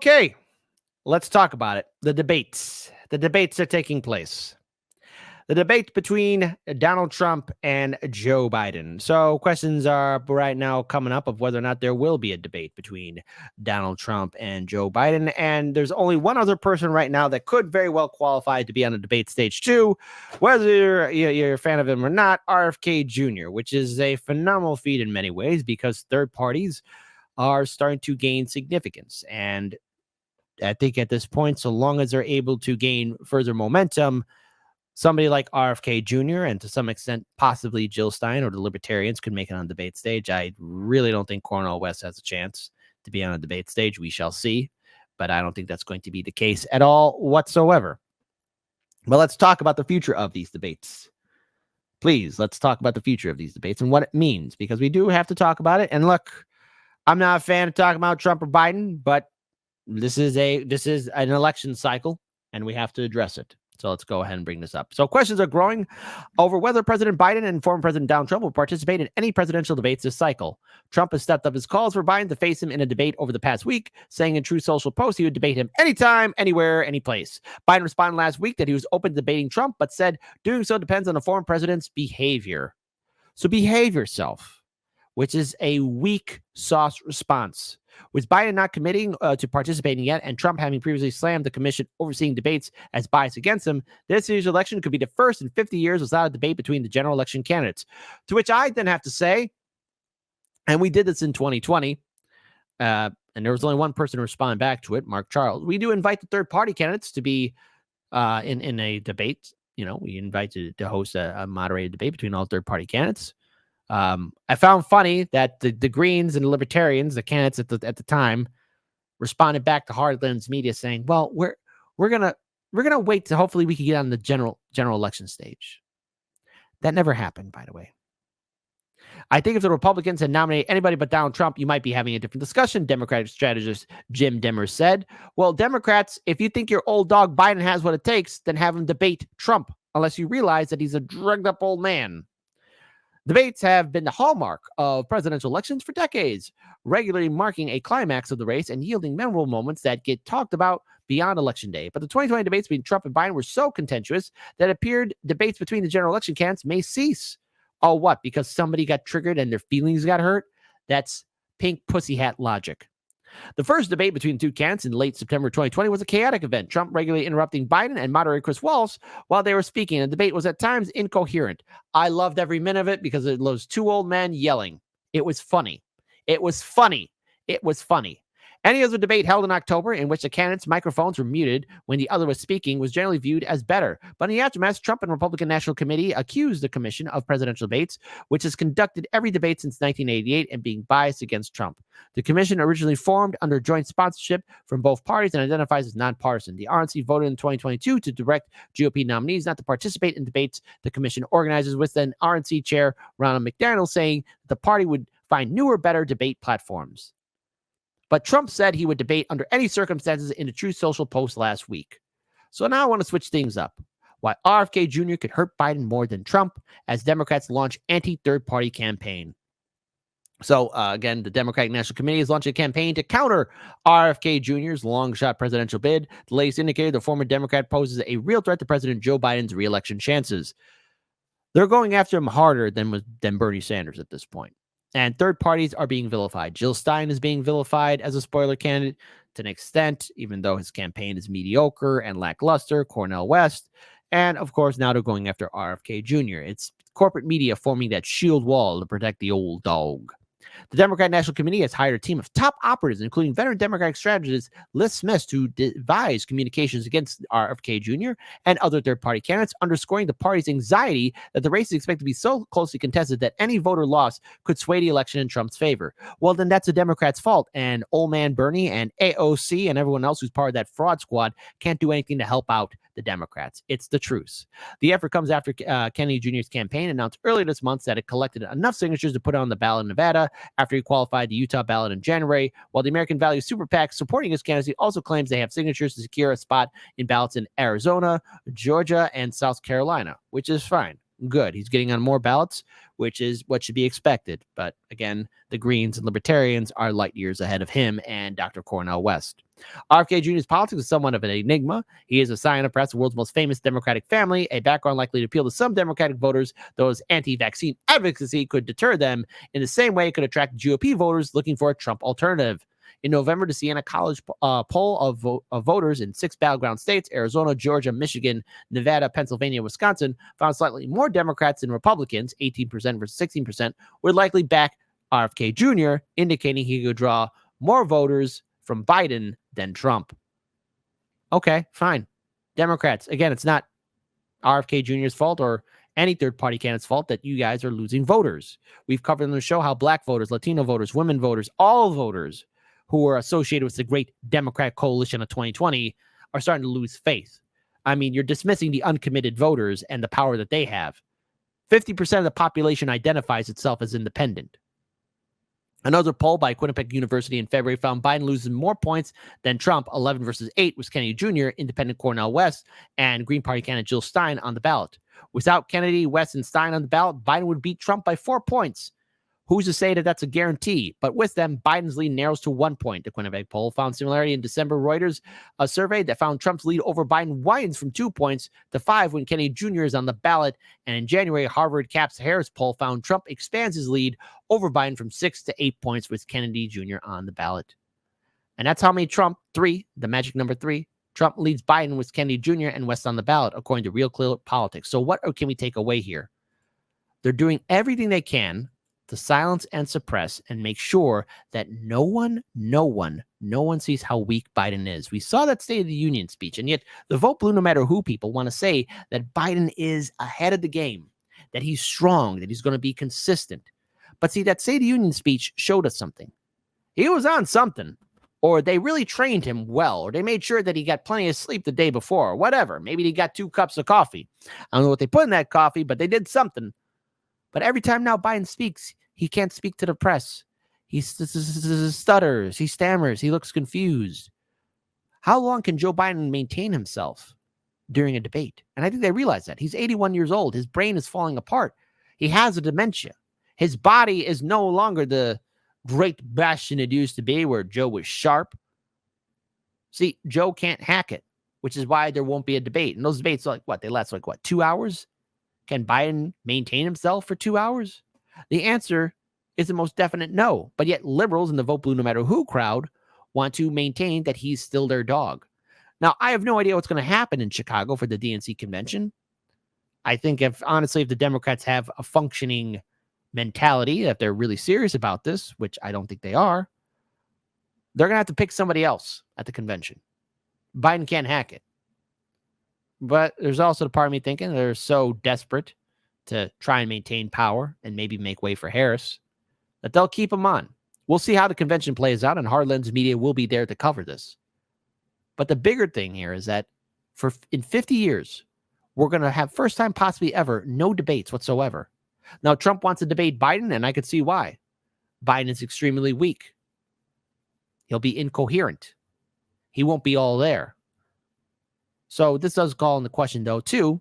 Okay, let's talk about it. The debates. The debates are taking place. The debate between Donald Trump and Joe Biden. So questions are right now coming up of whether or not there will be a debate between Donald Trump and Joe Biden. And there's only one other person right now that could very well qualify to be on the debate stage too, whether you're a fan of him or not, RFK Jr., which is a phenomenal feat in many ways because third parties are starting to gain significance. And I think at this point, so long as they're able to gain further momentum, somebody like RFK Jr. and to some extent possibly Jill Stein or the Libertarians could make it on the debate stage. I really don't think Cornel West has a chance to be on a debate stage. We shall see, but I don't think that's going to be the case at all whatsoever. But let's talk about the future of these debates. Please, let's talk about the future of these debates and what it means, because we do have to talk about it. And look, I'm not a fan of talking about Trump or Biden, but this is an election cycle and we have to address it. So let's go ahead and bring this up. So questions are growing over whether President Biden and former President Donald Trump will participate in any presidential debates this cycle. Trump has stepped up his calls for Biden to face him in a debate over the past week, saying in True Social post he would debate him anytime, anywhere, any place. Biden responded last week that he was open to debating Trump, but said doing so depends on the former president's behavior. So behave yourself, which is a weak sauce response. With Biden not committing to participating yet and Trump having previously slammed the commission overseeing debates as biased against him, this year's election could be the first in 50 years without a debate between the general election candidates. To which I then have to say, and we did this in 2020, and there was only one person to respond back to it, Mark Charles. We do invite the third-party candidates to be in a debate. You know, we invited to host a moderated debate between all third-party candidates. I found funny that the Greens and the Libertarians, the candidates at the time, responded back to Hardland's media saying, "Well, we're gonna wait to hopefully we can get on the general election stage." That never happened, by the way. I think if the Republicans had nominated anybody but Donald Trump, you might be having a different discussion, Democratic strategist Jim Demers said. Well, Democrats, if you think your old dog Biden has what it takes, then have him debate Trump, unless you realize that he's a drugged up old man. Debates have been the hallmark of presidential elections for decades, regularly marking a climax of the race and yielding memorable moments that get talked about beyond Election Day. But the 2020 debates between Trump and Biden were so contentious that it appeared debates between the general election candidates may cease. Oh, what? Because somebody got triggered and their feelings got hurt? That's pink pussy hat logic. The first debate between the two candidates in late September 2020 was a chaotic event, Trump regularly interrupting Biden and moderator Chris Wallace while they were speaking. The debate was at times incoherent. I loved every minute of it because it was two old men yelling. It was funny. It was funny. It was funny. Any other debate held in October in which the candidates' microphones were muted when the other was speaking was generally viewed as better. But in the aftermath, Trump and Republican National Committee accused the Commission of Presidential Debates, which has conducted every debate since 1988 and being biased against Trump. The commission originally formed under joint sponsorship from both parties and identifies as nonpartisan. The RNC voted in 2022 to direct GOP nominees not to participate in debates the commission organizes, with then RNC chair Ronald McDaniel saying the party would find newer, better debate platforms. But Trump said he would debate under any circumstances in a True Social post last week. So now I want to switch things up. Why RFK Jr. could hurt Biden more than Trump as Democrats launch anti-third-party campaign. So, again, the Democratic National Committee is launching a campaign to counter RFK Jr.'s long-shot presidential bid. The latest indicator the former Democrat poses a real threat to President Joe Biden's re-election chances. They're going after him harder than Bernie Sanders at this point. And third parties are being vilified. Jill Stein is being vilified as a spoiler candidate to an extent, even though his campaign is mediocre and lackluster. Cornel West. And, of course, now they're going after RFK Jr. It's corporate media forming that shield wall to protect the old dog. The Democratic National Committee has hired a team of top operatives, including veteran Democratic strategist Liz Smith, to devise communications against RFK Jr. and other third-party candidates, underscoring the party's anxiety that the race is expected to be so closely contested that any voter loss could sway the election in Trump's favor. Well, then that's the Democrats' fault, and old man Bernie and AOC and everyone else who's part of that fraud squad can't do anything to help out the Democrats. It's the truth. The effort comes after Kennedy Jr.'s campaign announced earlier this month that it collected enough signatures to put on the ballot in Nevada after he qualified the Utah ballot in January, while the American Values Super PAC supporting his candidacy also claims they have signatures to secure a spot in ballots in Arizona, Georgia, and South Carolina, which is fine. Good. He's getting on more ballots, which is what should be expected. But again, the Greens and Libertarians are light years ahead of him and Dr. Cornel West. RFK Jr.'s politics is somewhat of an enigma. He is a scion of perhaps the world's most famous Democratic family, a background likely to appeal to some Democratic voters, though his anti-vaccine advocacy could deter them in the same way it could attract GOP voters looking for a Trump alternative. In November, the Siena College poll of voters in 6 battleground states, Arizona, Georgia, Michigan, Nevada, Pennsylvania, Wisconsin, found slightly more Democrats than Republicans, 18% versus 16%, would likely back RFK Jr., indicating he could draw more voters from Biden than Trump. Okay, fine. Democrats, again, it's not RFK Jr.'s fault or any third-party candidate's fault that you guys are losing voters. We've covered on the show how black voters, Latino voters, women voters, all voters who are associated with the great Democratic coalition of 2020 are starting to lose faith. I mean, you're dismissing the uncommitted voters and the power that they have. 50% of the population identifies itself as independent. Another poll by Quinnipiac University in February found Biden losing more points than Trump, 11 versus 8, was Kennedy Jr., Independent Cornel West, and Green Party candidate Jill Stein on the ballot. Without Kennedy, West, and Stein on the ballot, Biden would beat Trump by 4 points. Who's to say that that's a guarantee? But with them, Biden's lead narrows to 1 point. The Quinnipiac poll found similarity in December. Reuters, a survey that found Trump's lead over Biden widens from 2 points to 5 when Kennedy Jr. is on the ballot. And in January, Harvard Capps Harris poll found Trump expands his lead over Biden from 6 to 8 points with Kennedy Jr. on the ballot. And that's how many Trump, 3, the magic number 3. Trump leads Biden with Kennedy Jr. and West on the ballot, according to Real Clear Politics. So what can we take away here? They're doing everything they can to silence and suppress and make sure that no one sees how weak Biden is. We saw that State of the Union speech, and yet the vote blue no matter who people want to say that Biden is ahead of the game, that he's strong, that he's going to be consistent. But see, that State of the Union speech showed us something. He was on something, or they really trained him well, or they made sure that he got plenty of sleep the day before, or whatever. Maybe he got 2 cups of coffee. I don't know what they put in that coffee, but they did something. But every time now Biden speaks, he can't speak to the press. He stutters, he stammers, he looks confused. How long can Joe Biden maintain himself during a debate? And I think they realize that. He's 81 years old. His brain is falling apart. He has a dementia. His body is no longer the great bastion it used to be where Joe was sharp. See, Joe can't hack it, which is why there won't be a debate. And those debates are they last 2 hours? Can Biden maintain himself for 2 hours? The answer is the most definite no. But yet liberals in the vote blue no matter who crowd want to maintain that he's still their dog. Now, I have no idea what's going to happen in Chicago for the DNC convention. I think if the Democrats have a functioning mentality, if they're really serious about this, which I don't think they are, they're going to have to pick somebody else at the convention. Biden can't hack it. But there's also the part of me thinking they're so desperate to try and maintain power and maybe make way for Harris that they'll keep him on. We'll see how the convention plays out, and Hard Lens Media will be there to cover this. But the bigger thing here is that in 50 years, we're going to have, first time possibly ever, no debates whatsoever. Now, Trump wants to debate Biden, and I could see why. Biden is extremely weak. He'll be incoherent. He won't be all there. So this does call into question, though, too,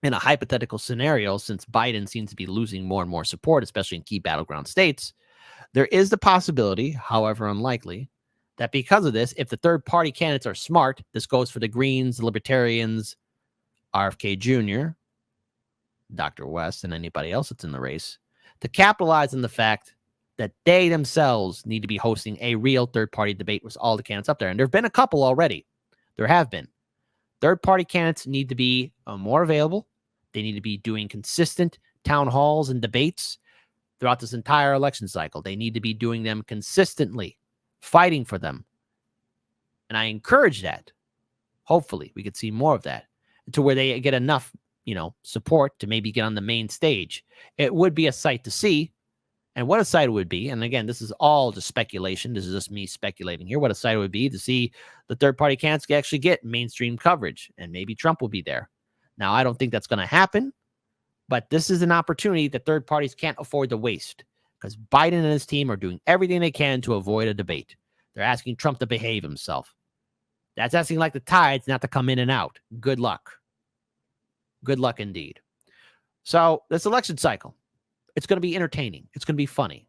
in a hypothetical scenario, since Biden seems to be losing more and more support, especially in key battleground states, there is the possibility, however unlikely, that because of this, if the third-party candidates are smart, this goes for the Greens, the Libertarians, RFK Jr., Dr. West, and anybody else that's in the race, to capitalize on the fact that they themselves need to be hosting a real third-party debate with all the candidates up there. And there have been a couple already. There have been. Third-party candidates need to be more available. They need to be doing consistent town halls and debates throughout this entire election cycle. They need to be doing them consistently, fighting for them. And I encourage that. Hopefully, we could see more of that to where they get enough, support to maybe get on the main stage. It would be a sight to see. And what a sight it would be, and again, this is all just speculation. This is just me speculating here. What a sight it would be to see the third-party candidates actually get mainstream coverage, and maybe Trump will be there. Now, I don't think that's going to happen, but this is an opportunity that third parties can't afford to waste because Biden and his team are doing everything they can to avoid a debate. They're asking Trump to behave himself. That's asking like the tides not to come in and out. Good luck. Good luck indeed. So this election cycle, it's going to be entertaining. It's going to be funny.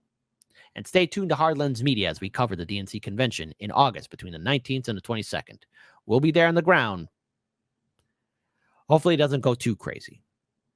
And stay tuned to Hard Lens Media as we cover the DNC convention in August between the 19th and the 22nd. We'll be there on the ground. Hopefully it doesn't go too crazy.